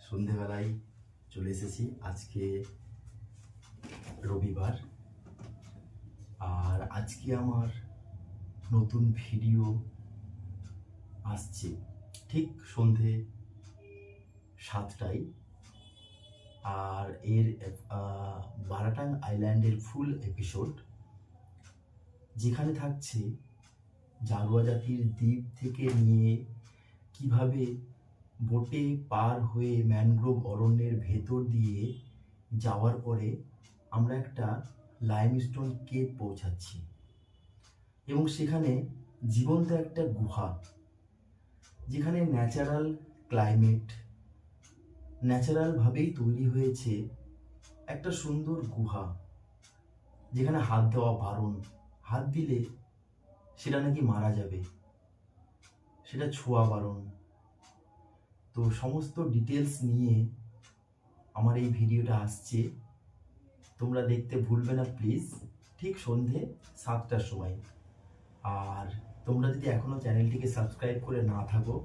সন্ধেবেলায় চলে এসেছি। আজকে রবিবার, আর আজকে আমার নতুন ভিডিও আসছে ঠিক সন্ধে 7টায়। আর এর বারাটাং আইল্যান্ডের ফুল এপিসোড, যেখানে থাকছে জারোয়া জাতির দ্বীপ থেকে নিয়ে কিভাবে বোটে পার হয়ে ম্যানগ্রোভ অরণ্যের ভেতর দিয়ে যাওয়ার পরে আমরা একটা লাইমস্টোন কেভ পৌঁছাচ্ছি, এবং সেখানে জীবন্ত একটা গুহা, যেখানে ন্যাচারাল ক্লাইমেট, ন্যাচারালভাবেই তৈরি হয়েছে একটা সুন্দর গুহা, যেখানে হাত দেওয়া বারণ। হাত দিলে সেটা নাকি মারা যাবে, সেটা ছোঁয়া বারণ। তো সমস্ত ডিটেলস নিয়ে আমার এই ভিডিওটা আসছে, তোমরা দেখতে ভুলবে না প্লিজ, ঠিক সন্ধে 7টার সময়। আর তোমরা যদি এখনও চ্যানেলটিকে সাবস্ক্রাইব করে না থাকো,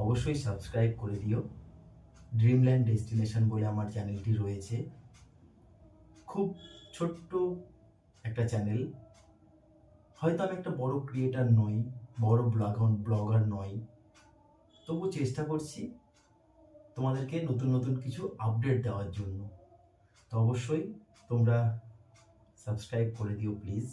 অবশ্যই সাবস্ক্রাইব করে দিও। ড্রিমল্যান্ড ডেস্টিনেশন বলে আমার চ্যানেলটি রয়েছে, খুব ছোট্ট একটা চ্যানেল। হয়তো আমি একটা বড় ক্রিয়েটার নই, বড় ব্লগার নই, তবু চেষ্টা করছি তোমাদেরকে নতুন নতুন কিছু আপডেট দেওয়ার জন্য। তো অবশ্যই তোমরা সাবস্ক্রাইব করে দিও প্লিজ।